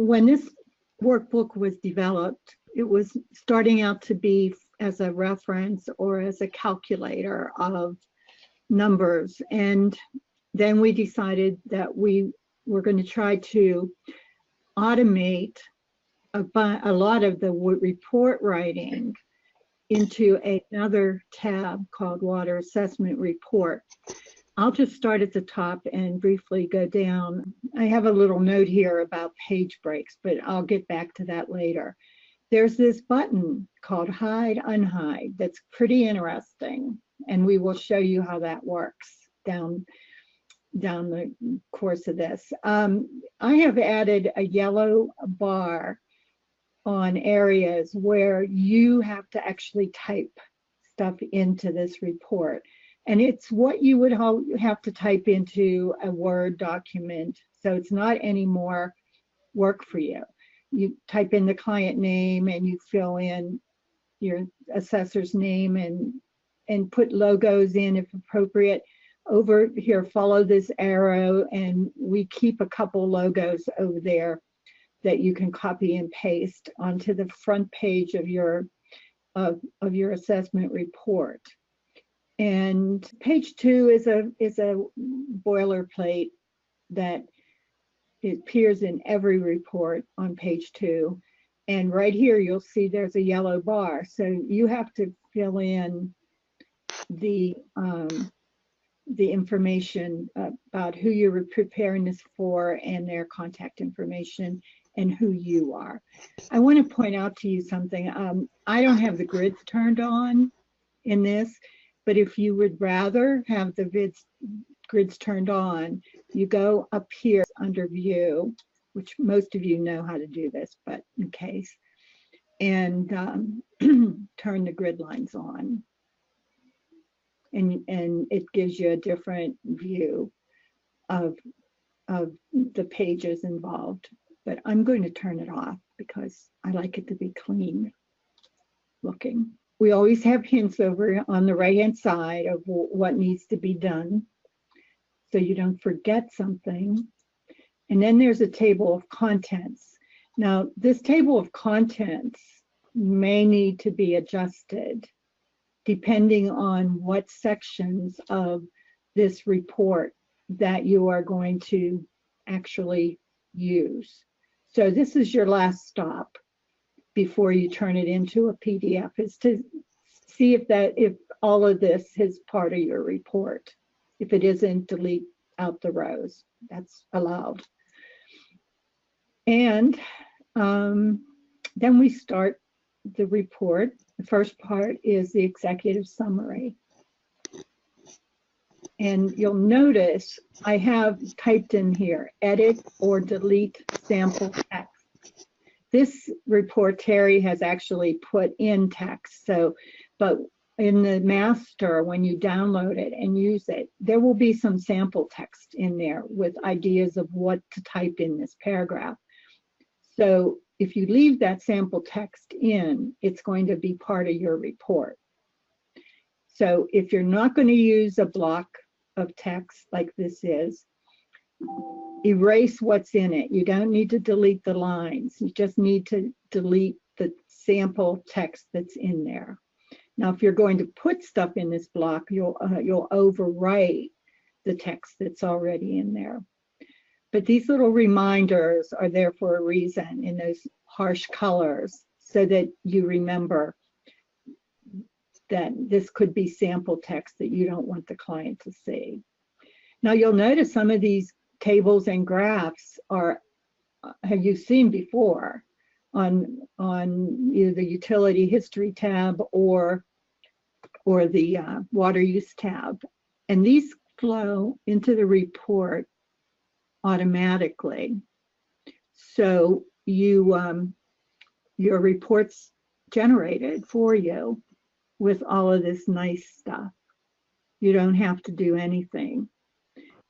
when this workbook was developed, it was starting out to be as a reference or as a calculator of numbers. And then we decided that we were going to try to automate a lot of the report writing into another tab called Water Assessment Report. I'll just start at the top and briefly go down. I have a little note here about page breaks, but I'll get back to that later. There's this button called Hide, Unhide that's pretty interesting, and we will show you how that works down the course of this. I have added a yellow bar on areas where you have to actually type stuff into this report. And it's what you would have to type into a Word document. So it's not any more work for you. You type in the client name and you fill in your assessor's name and put logos in if appropriate. Over here, follow this arrow, and we keep a couple logos over there that you can copy and paste onto the front page of your assessment report. And page 2 is a boilerplate that appears in every report on page 2. And right here, you'll see there's a yellow bar. So you have to fill in the information about who you're preparing this for and their contact information and who you are. I want to point out to you something. I don't have the grids turned on in this, but if you would rather have the grids turned on, you go up here under View, which most of you know how to do this, but in case, and turn the grid lines on. And it gives you a different view of the pages involved. But I'm going to turn it off because I like it to be clean looking. We always have hints over on the right-hand side of what needs to be done so you don't forget something. And then there's a table of contents. Now, this table of contents may need to be adjusted depending on what sections of this report that you are going to actually use. So this is your last stop before you turn it into a PDF, is to see if all of this is part of your report. If it isn't, delete out the rows. That's allowed. And then we start the report. The first part is the executive summary. And you'll notice I have typed in here, edit or delete sample text. This report, Terry has actually put in text. So, but in the master, when you download it and use it, there will be some sample text in there with ideas of what to type in this paragraph. So if you leave that sample text in, it's going to be part of your report. So if you're not going to use a block of text like this is, erase what's in it. You don't need to delete the lines. You just need to delete the sample text that's in there. Now, if you're going to put stuff in this block, you'll overwrite the text that's already in there. But these little reminders are there for a reason in those harsh colors so that you remember that this could be sample text that you don't want the client to see. Now you'll notice some of these tables and graphs have you seen before on either the utility history tab or the water use tab. And these flow into the report automatically. So your report's generated for you with all of this nice stuff. You don't have to do anything.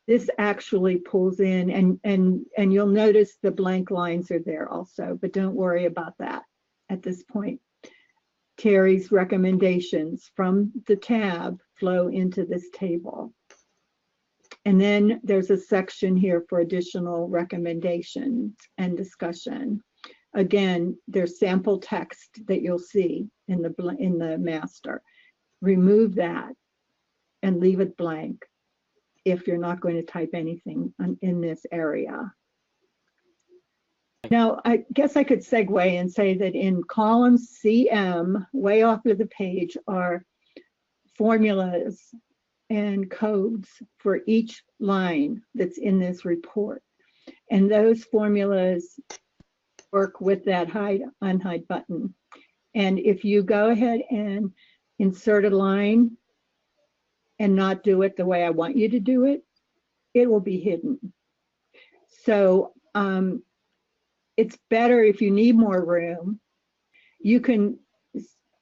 This actually pulls in, and you'll notice the blank lines are there also, but don't worry about that at this point. Terry's recommendations from the tab flow into this table. And then there's a section here for additional recommendations and discussion. Again, there's sample text that you'll see in the master. Remove that and leave it blank if you're not going to type anything in this area. Now, I guess I could segue and say that in column CM, way off of the page, are formulas and codes for each line that's in this report. And those formulas work with that hide, unhide button. And if you go ahead and insert a line and not do it the way I want you to do it, it will be hidden. So it's better if you need more room, you can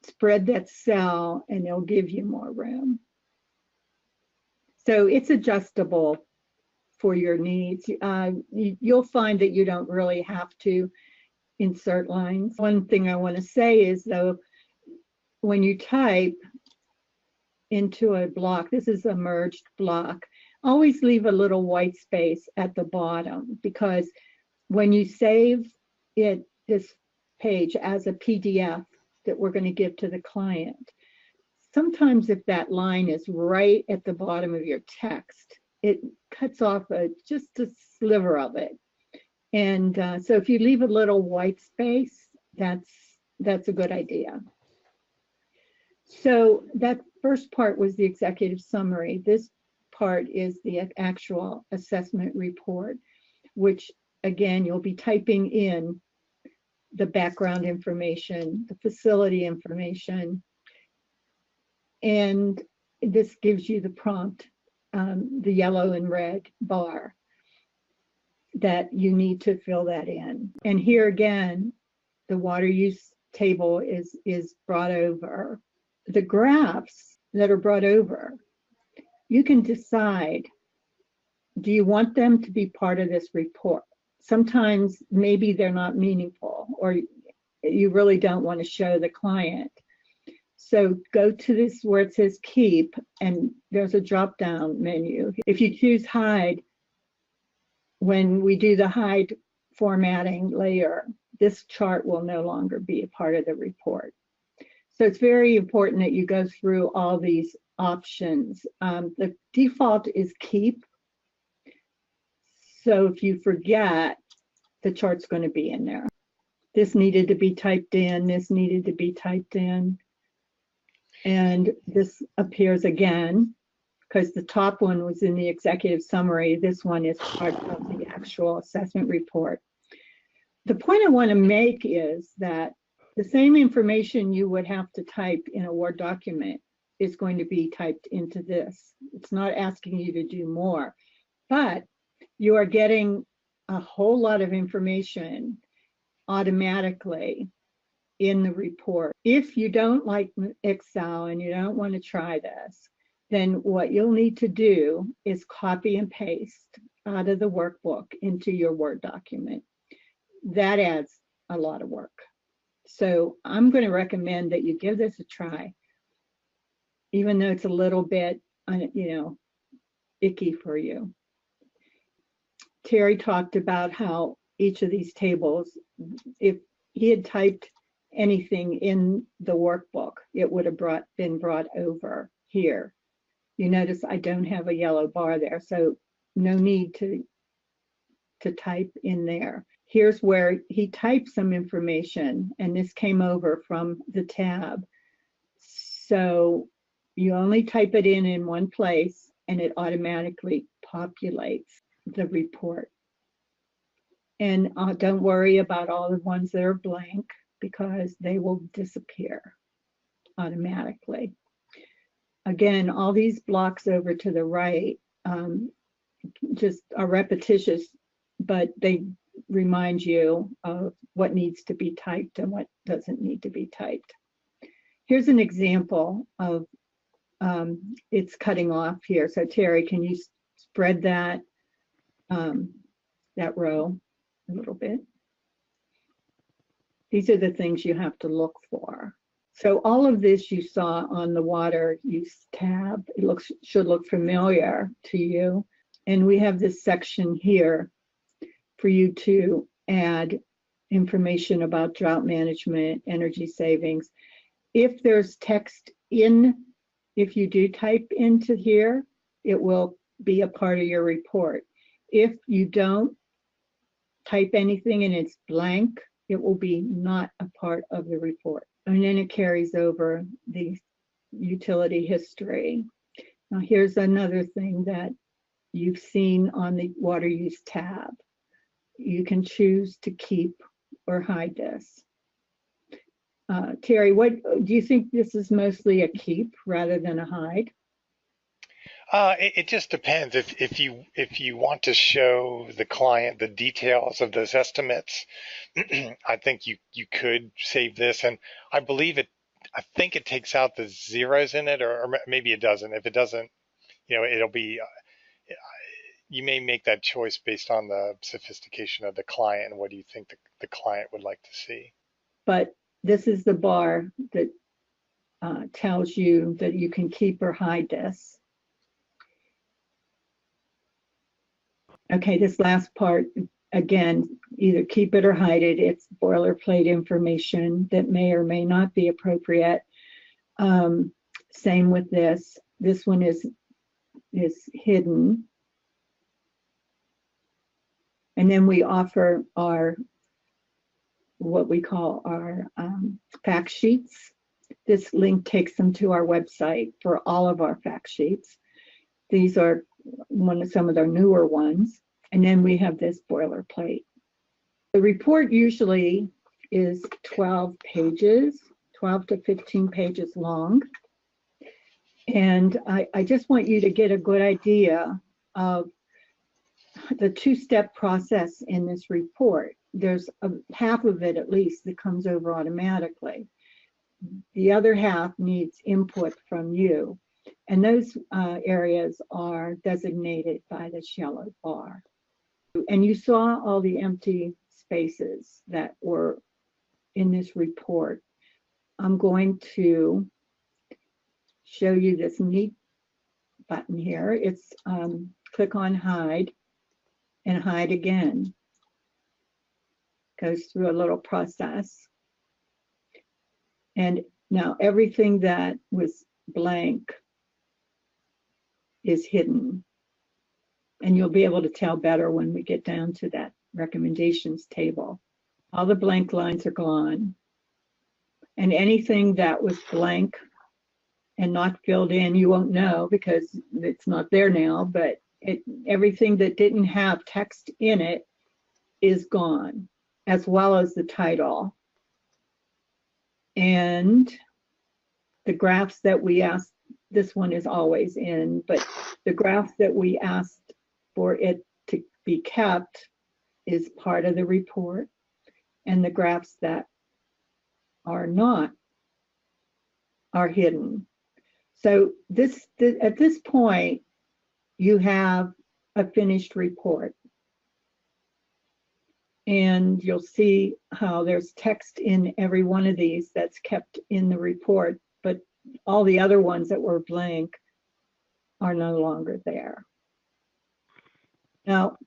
spread that cell and it'll give you more room. So it's adjustable for your needs. You'll find that you don't really have to insert lines. One thing I want to say is, though, when you type into a block, this is a merged block, always leave a little white space at the bottom, because when you save this page as a PDF that we're going to give to the client, sometimes if that line is right at the bottom of your text, it cuts off just a sliver of it. And so if you leave a little white space, that's a good idea. So that first part was the executive summary. This part is the actual assessment report, which again, you'll be typing in the background information, the facility information, and this gives you the prompt, the yellow and red bar that you need to fill that in. And here again, the water use table is brought over. The graphs that are brought over, you can decide, do you want them to be part of this report? Sometimes maybe they're not meaningful, or you really don't want to show the client. So go to this where it says keep, and there's a drop down menu. If you choose hide, when we do the hide formatting layer, this chart will no longer be a part of the report. So it's very important that you go through all these options. The default is keep. So if you forget, the chart's going to be in there. This needed to be typed in, this needed to be typed in. And this appears again, because the top one was in the executive summary. This one is part of the actual assessment report. The point I want to make is that the same information you would have to type in a Word document is going to be typed into this. It's not asking you to do more, but you are getting a whole lot of information automatically in the report. If you don't like Excel and you don't want to try this, then what you'll need to do is copy and paste out of the workbook into your Word document. That adds a lot of work. So I'm going to recommend that you give this a try, even though it's a little bit, icky for you. Terry talked about how each of these tables, if he had typed anything in the workbook, it would have been brought over here. You notice I don't have a yellow bar there, so no need to type in there. Here's where he typed some information, and this came over from the tab. So you only type it in one place, and it automatically populates the report. And don't worry about all the ones that are blank, because they will disappear automatically. Again, all these blocks over to the right just are repetitious, but they remind you of what needs to be typed and what doesn't need to be typed. Here's an example of it's cutting off here. So Terry, can you spread that row a little bit? These are the things you have to look for. So all of this you saw on the water use tab. It should look familiar to you. And we have this section here for you to add information about drought management, energy savings. If there's text if you do type into here, it will be a part of your report. If you don't type anything and it's blank, it will be not a part of the report. And then it carries over the utility history. Now here's another thing that you've seen on the water use tab. You can choose to keep or hide this. Terry, what do you think? This is mostly a keep rather than a hide? It just depends. If you want to show the client the details of those estimates, I think you could save this, and I think it takes out the zeros in it, or maybe it doesn't. If it doesn't, it'll be. You may make that choice based on the sophistication of the client and what do you think the client would like to see. But this is the bar that tells you that you can keep or hide this. Okay, this last part, again, either keep it or hide it. It's boilerplate information that may or may not be appropriate. Same with this. This one is hidden. And then we offer what we call our fact sheets. This link takes them to our website for all of our fact sheets. These are some of their newer ones. And then we have this boilerplate. The report usually is 12 pages, 12 to 15 pages long. And I just want you to get a good idea of the two-step process in this report. There's half of it at least that comes over automatically. The other half needs input from you. And those areas are designated by this yellow bar. And you saw all the empty spaces that were in this report. I'm going to show you this neat button here. It's click on hide and hide again. Goes through a little process. And now everything that was blank is hidden. And you'll be able to tell better when we get down to that recommendations table. All the blank lines are gone. And anything that was blank and not filled in, you won't know because it's not there now, but everything that didn't have text in it is gone, as well as the title. And the graphs that we asked, this one is always in, but the graphs that we asked for it to be kept is part of the report, and the graphs that are not are hidden. So at this point, you have a finished report. And you'll see how there's text in every one of these that's kept in the report, but all the other ones that were blank are no longer there. Now,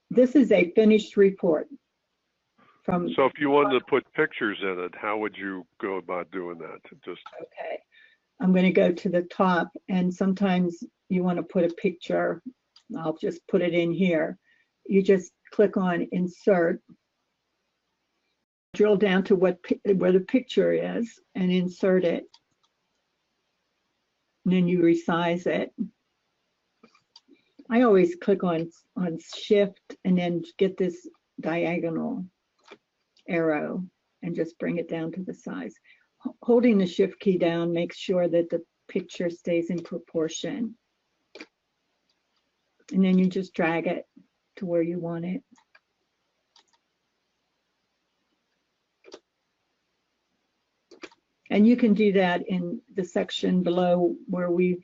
this is a finished report. So if you wanted to put pictures in it, how would you go about doing that? Okay, I'm going to go to the top, and sometimes you want to put a picture. I'll just put it in here. You just click on insert, drill down to where the picture is and insert it. And then you resize it. I always click on shift and then get this diagonal arrow and just bring it down to the size. Holding the shift key down makes sure that the picture stays in proportion. And then you just drag it to where you want it. And you can do that in the section below where we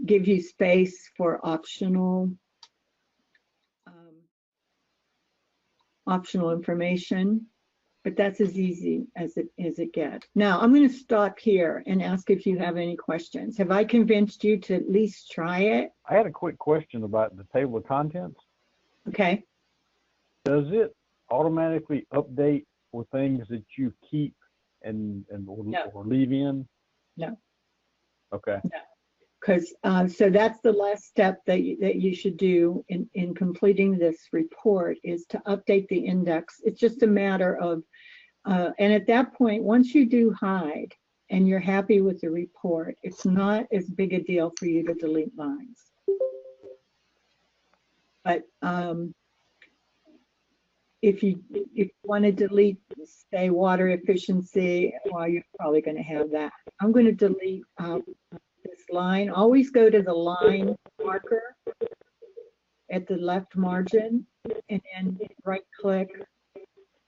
give you space for optional information. but that's as easy as it gets. Now, I'm going to stop here and ask if you have any questions. Have I convinced you to at least try it? I had a quick question about the table of contents. Okay. Does it automatically update for things that you keep and No. or leave in? No. Okay. No. Because so that's the last step that you should do in completing this report, is to update the index. It's just a matter of, and at that point, once you do hide and you're happy with the report, it's not as big a deal for you to delete lines. But if you want to delete, say, water efficiency, well, you're probably going to have that. I'm going to delete this line. Always go to the line marker at the left margin and then right click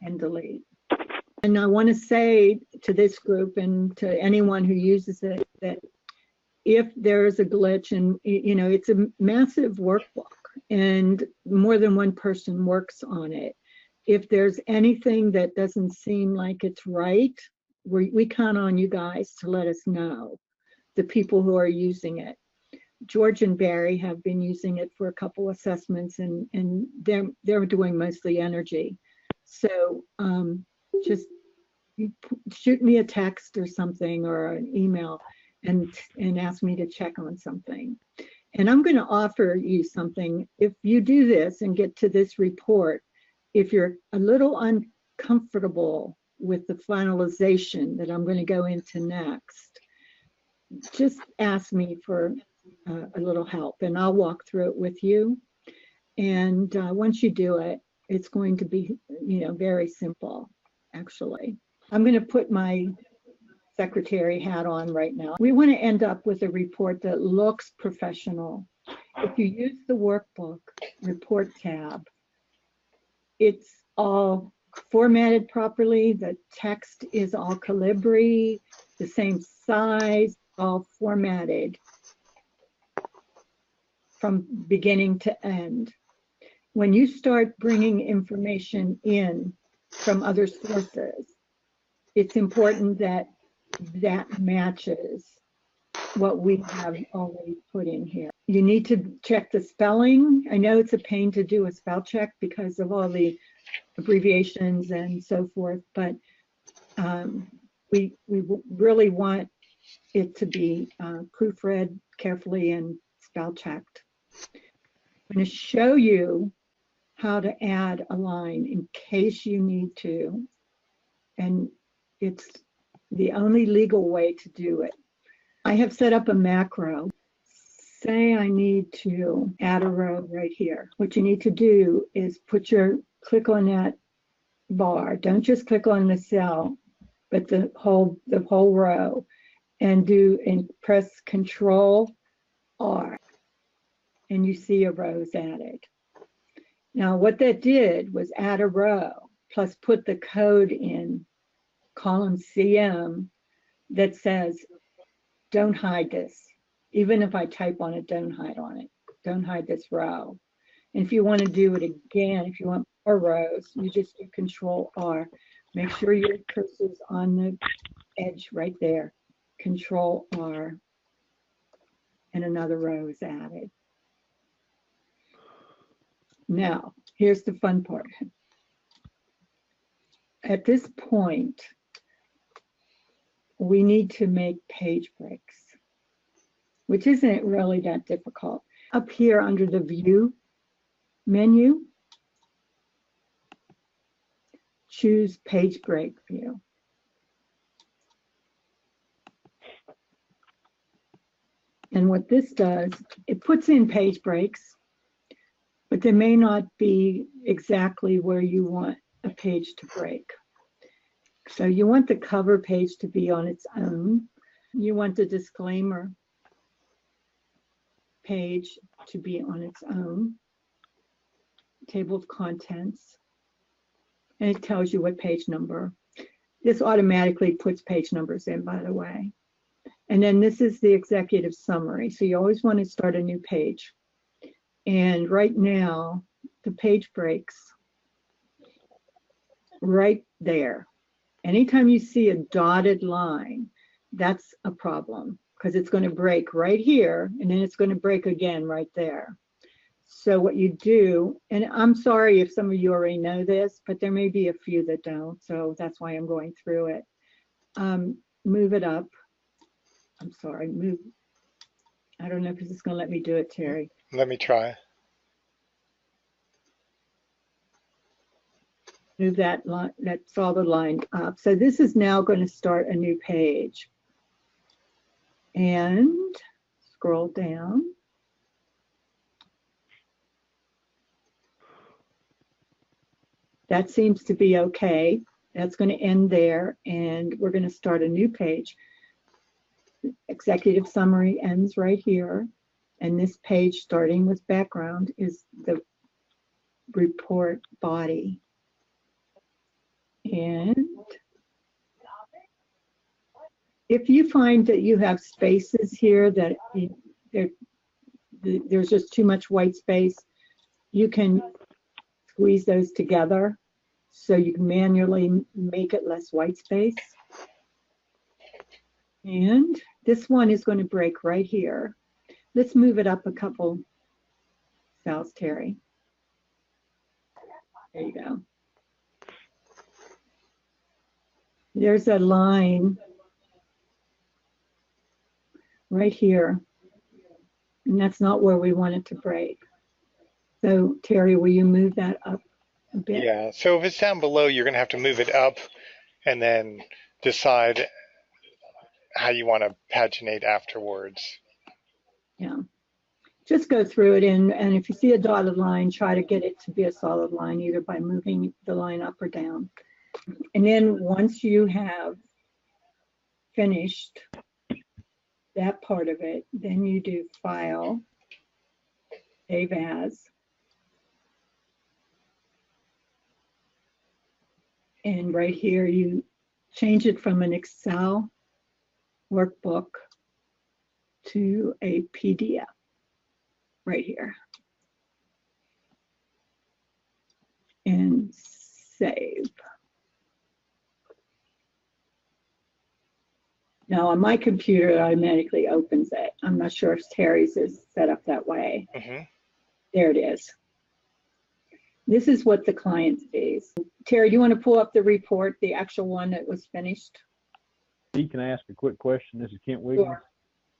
and delete. And I want to say to this group and to anyone who uses it that if there is a glitch, and you know, it's a massive workbook and more than one person works on it. If there's anything that doesn't seem like it's right, we count on you guys to let us know, the people who are using it. George and Barry have been using it for a couple assessments, and they're doing mostly energy. So just shoot me a text or something or an email and ask me to check on something. And I'm going to offer you something. If you do this and get to this report, if you're a little uncomfortable with the finalization that I'm going to go into next, just ask me for a little help and I'll walk through it with you. And once you do it, it's going to be, you know, very simple, actually. I'm going to put my secretary hat on right now. We want to end up with a report that looks professional. If you use the workbook report tab, it's all formatted properly. The text is all Calibri, the same size, all formatted from beginning to end. When you start bringing information in from other sources, it's important that that matches what we have already put in here. You need to check the spelling. I know it's a pain to do a spell check because of all the abbreviations and so forth, but we really want it to be proofread carefully and spell checked. I'm going to show you how to add a line in case you need to, and it's the only legal way to do it. I have set up a macro. Say I need to add a row right here. What you need to do is click on that bar. Don't just click on the cell, but the whole row, and press Control R, and you see a row's added. Now what that did was add a row plus put the code in column CM that says, don't hide this. Even if I type on it, don't hide on it. Don't hide this row. And if you want to do it again, if you want more rows, you just do Control R. Make sure your cursor's on the edge right there. Control R. And another row is added. Now, here's the fun part. At this point, we need to make page breaks, which isn't really that difficult. Up here under the View menu, choose Page Break View. And what this does, it puts in page breaks, but they may not be exactly where you want a page to break. So you want the cover page to be on its own. You want the disclaimer page to be on its own. Table of contents. And it tells you what page number. This automatically puts page numbers in, by the way. And then this is the executive summary. So you always want to start a new page. And right now, the page breaks right there. Anytime you see a dotted line, that's a problem because it's going to break right here and then it's going to break again right there. So what you do, and I'm sorry if some of you already know this, but there may be a few that don't, so that's why I'm going through it. Move it up. I'm sorry, move. I don't know if this is going to let me do it, Terry. Let me try. Move that line, that solid line up. So this is now going to start a new page. And scroll down. That seems to be okay. That's going to end there, and we're going to start a new page. Executive summary ends right here, and this page, starting with background, is the report body. And if you find that you have spaces here that there's just too much white space, you can squeeze those together so you can manually make it less white space. And this one is going to break right here. Let's move it up a couple cells, Terry. There you go. There's a line right here, and that's not where we want it to break. So Terry, will you move that up a bit? Yeah, so if it's down below, you're going to have to move it up and then decide how you want to paginate afterwards. Yeah, just go through it, and if you see a dotted line, try to get it to be a solid line, either by moving the line up or down. And then once you have finished that part of it, then you do File, Save As, and right here you change it from an Excel workbook to a PDF right here. And save. Now on my computer, it automatically opens it. I'm not sure if Terry's is set up that way. Mm-hmm. There it is. This is what the client sees. Terry, do you want to pull up the report, the actual one that was finished? He can ask a quick question. This is Kent Wiggins. Sure.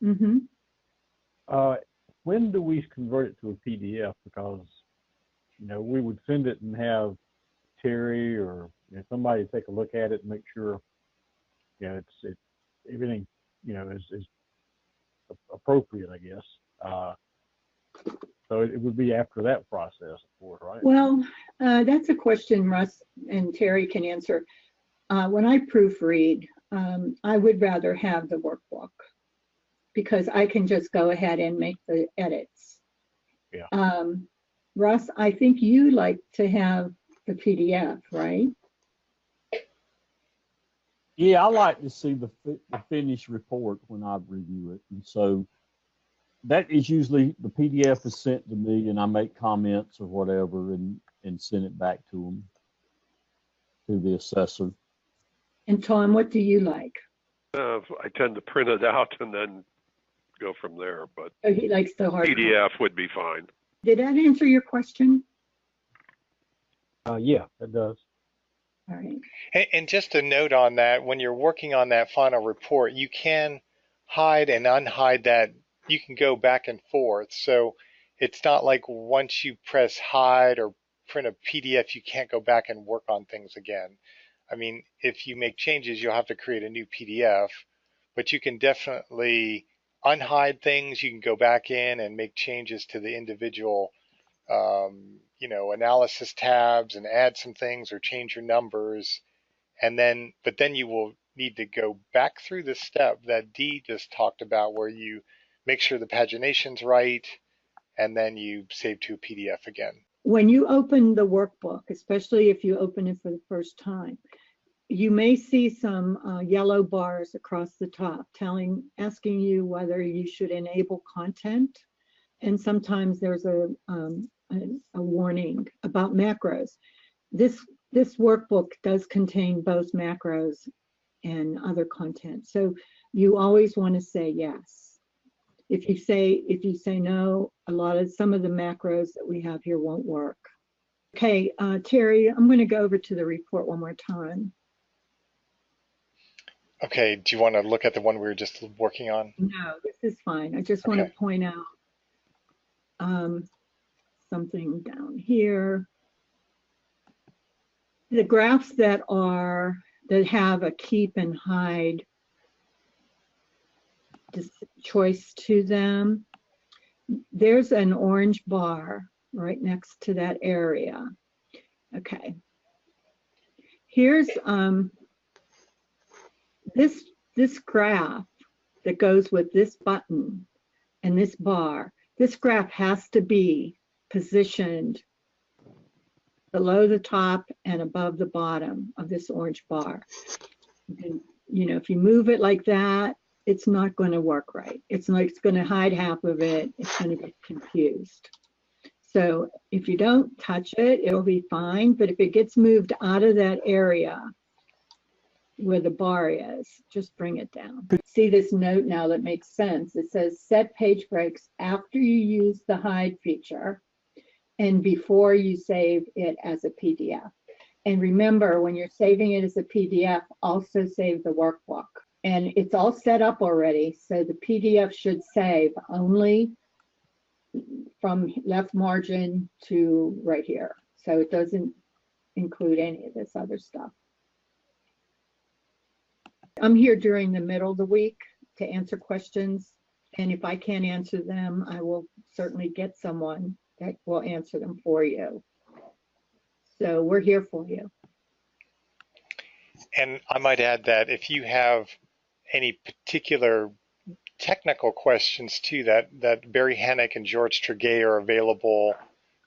Mm-hmm. When do we convert it to a PDF? Because, you know, we would send it and have Terry or somebody take a look at it and make sure, you know, it's everything, you know, is appropriate, I guess. So it would be after that process, of course, right? Well, that's a question Russ and Terry can answer. When I proofread, I would rather have the workbook because I can just go ahead and make the edits. Yeah. Russ, I think you like to have the PDF, right? Yeah, I like to see the finished report when I review it. And so that is usually the PDF is sent to me and I make comments or whatever and send it back to them, to the assessor. And Tom, what do you like? I tend to print it out and then go from there, but Oh, he likes the hard PDF would be fine. Did that answer your question? Yeah, it does. All right. And just a note on that, when you're working on that final report, you can hide and unhide that. You can go back and forth. So it's not like once you press hide or print a PDF, you can't go back and work on things again. I mean, if you make changes, you'll have to create a new PDF, but you can definitely unhide things. You can go back in and make changes to the individual analysis tabs and add some things or change your numbers. But then you will need to go back through the step that Dee just talked about where you make sure the pagination's right, and then you save to a PDF again. When you open the workbook, especially if you open it for the first time, you may see some yellow bars across the top asking you whether you should enable content. And sometimes there's a warning about macros. This this workbook does contain both macros and other content. So you always want to say yes. If you say no, some of the macros that we have here won't work. Okay, Terry, I'm going to go over to the report one more time. Okay, do you want to look at the one we were just working on? No, this is fine. I just want to point out something down here. The graphs that have a keep and hide choice to them, there's an orange bar right next to that area. Okay. Here's this graph that goes with this button and this bar. This graph has to be positioned below the top and above the bottom of this orange bar. And, you know, if you move it like that, it's not going to work right. It's going to hide half of it. It's going to get confused. So if you don't touch it, it'll be fine. But if it gets moved out of that area where the bar is, just bring it down. See this note now that makes sense. It says set page breaks after you use the hide feature and before you save it as a PDF. And remember, when you're saving it as a PDF, also save the workbook. And it's all set up already, so the PDF should save only from left margin to right here. So it doesn't include any of this other stuff. I'm here during the middle of the week to answer questions. And if I can't answer them, I will certainly get someone that will answer them for you. So we're here for you. And I might add that if you have any particular technical questions too, that Barry Hannock and George Treguet are available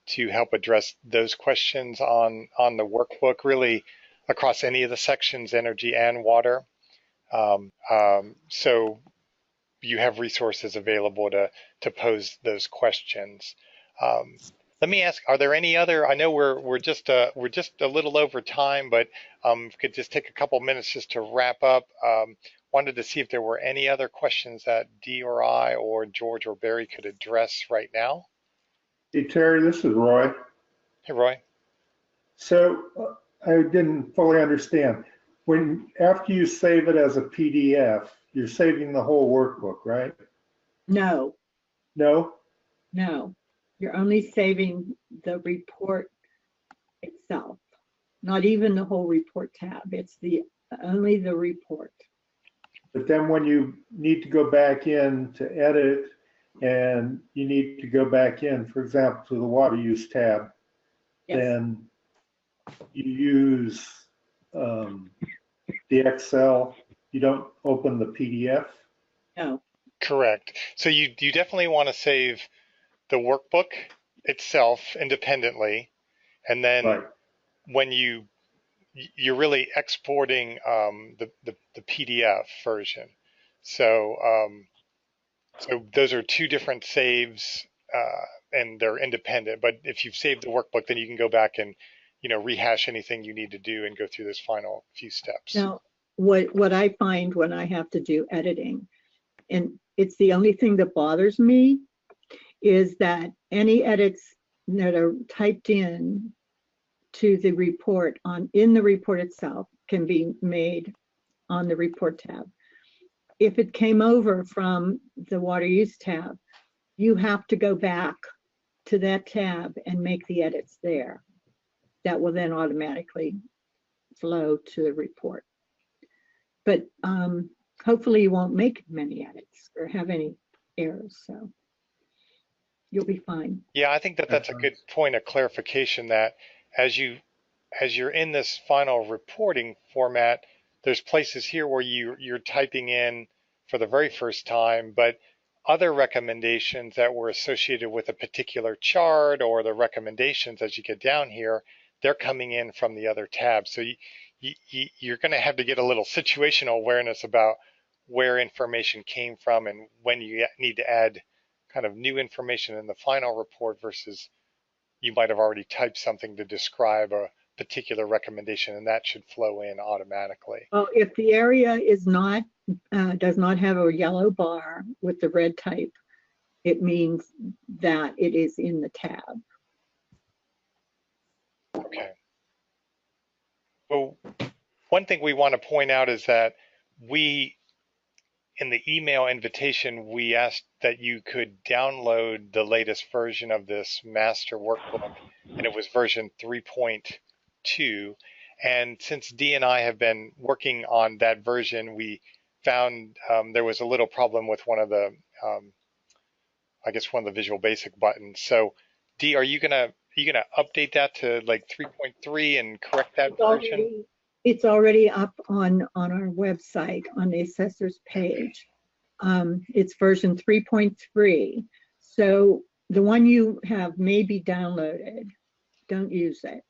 to help address those questions on the workbook, really across any of the sections, energy and water. So you have resources available to pose those questions. Let me ask, are there any other, I know we're just a little over time, but if we could just take a couple minutes just to wrap up. Wanted to see if there were any other questions that Dee or I or George or Barry could address right now. Hey, Terry, this is Roy. Hey, Roy. So I didn't fully understand. After you save it as a PDF, you're saving the whole workbook, right? No. No? No. You're only saving the report itself, not even the whole report tab. It's only the report. But then when you need to go back in to edit and you need to go back in, for example, to the water use tab, Yes. then you use the Excel. You don't open the PDF? No. Correct. So you definitely want to save the workbook itself independently, and then Right. when you're really exporting the PDF version. So so those are two different saves, and they're independent. But if you've saved the workbook, then you can go back and rehash anything you need to do and go through those final few steps. Now, what I find when I have to do editing, and it's the only thing that bothers me, is that any edits that are typed in to the report in the report itself can be made on the report tab. If it came over from the water use tab, you have to go back to that tab and make the edits there. That will then automatically flow to the report. But hopefully you won't make many edits or have any errors, so you'll be fine. Yeah, I think that's a good point of clarification, that as you're in this final reporting format, there's places here where you're typing in for the very first time, but other recommendations that were associated with a particular chart, or the recommendations as you get down here, they're coming in from the other tabs. So you're going to have to get a little situational awareness about where information came from and when you need to add kind of new information in the final report versus you might have already typed something to describe particular recommendation, and that should flow in automatically. Well, if the area is not, does not have a yellow bar with the red type, it means that it is in the tab. Okay. Well, one thing we want to point out is that in the email invitation, we asked that you could download the latest version of this master workbook, and it was version 3.2. And since Dee and I have been working on that version, we found there was a little problem with one of the, I guess, one of the Visual Basic buttons. So, Dee, are you gonna update that to like 3.3 and correct that version? It's already up on our website on the assessor's page. It's version 3.3. So the one you have may be downloaded. Don't use it.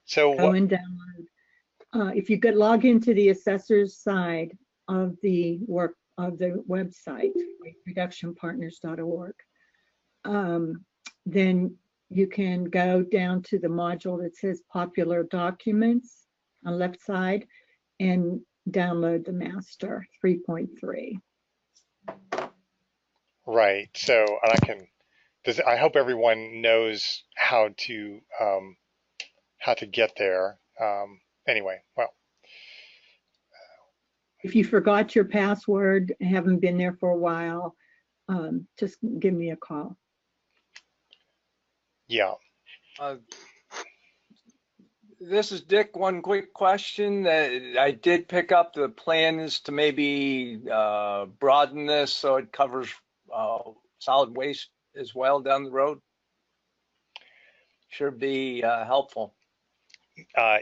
So go and download. If you could log into the assessor's side of the website, reductionpartners.org, then you can go down to the module that says popular documents on left side and download the master 3.3. Right. So, and I hope everyone knows how to get there. Anyway, well. If you forgot your password and haven't been there for a while, just give me a call. Yeah. This is Dick. One quick question. I did pick up the plan is to maybe broaden this so it covers solid waste as well down the road. Should be helpful.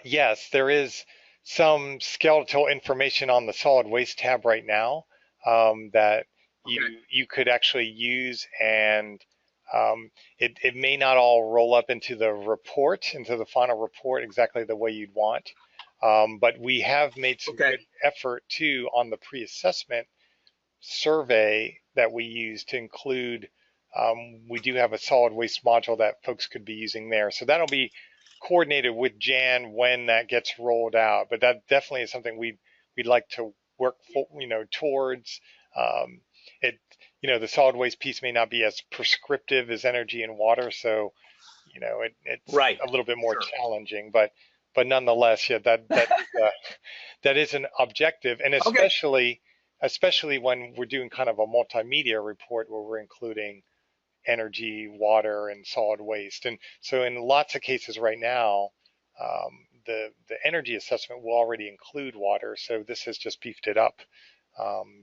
Yes, there is some skeletal information on the solid waste tab right now that you could actually use, and it may not all roll up into the report, into the final report exactly the way you'd want. But we have made some good effort too on the pre-assessment survey that we use to include, we do have a solid waste module that folks could be using there. So that'll be coordinated with Jan when that gets rolled out, but that definitely is something we'd like to work for, towards. The solid waste piece may not be as prescriptive as energy and water, so it's right. a little bit more challenging, but nonetheless, yeah, that is an objective, and especially when we're doing kind of a multimedia report where we're including energy, water, and solid waste. And so in lots of cases right now, the energy assessment will already include water, so this has just beefed it up.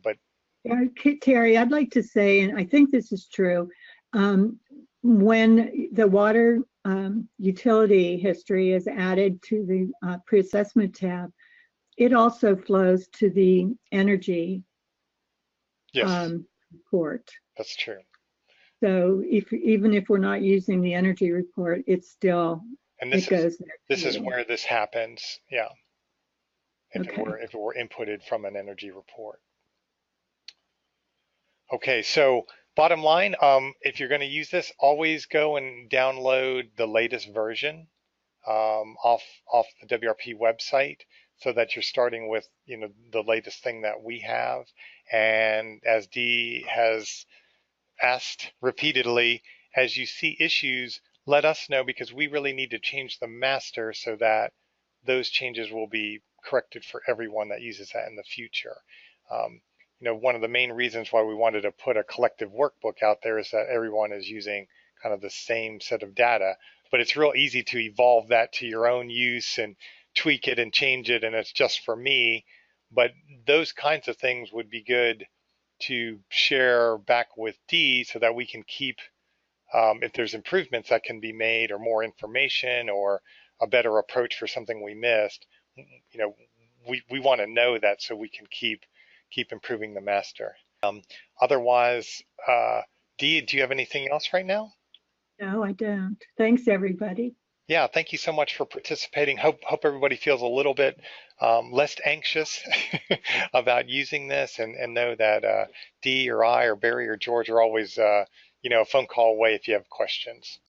But yeah, Terry, I'd like to say, and I think this is true, when the water utility history is added to the pre-assessment tab, it also flows to the energy report. That's true. So even if we're not using the energy report, it's still, it goes there. This is where this happens, yeah. If Okay. it were inputted from an energy report. Okay, so bottom line, if you're going to use this, always go and download the latest version off the WRP website, so that you're starting with the latest thing that we have. And as Dee has asked repeatedly, as you see issues, let us know, because we really need to change the master so that those changes will be corrected for everyone that uses that in the future. One of the main reasons why we wanted to put a collective workbook out there is that everyone is using kind of the same set of data, but it's real easy to evolve that to your own use and tweak it and change it, and it's just for me. But those kinds of things would be good to share back with Dee so that we can keep, if there's improvements that can be made or more information or a better approach for something we missed, we want to know that so we can keep improving the master. Otherwise, Dee, do you have anything else right now? No, I don't. Thanks, everybody. Yeah, thank you so much for participating. Hope everybody feels a little bit less anxious about using this, and know that Dee or I or Barry or George are always a phone call away if you have questions.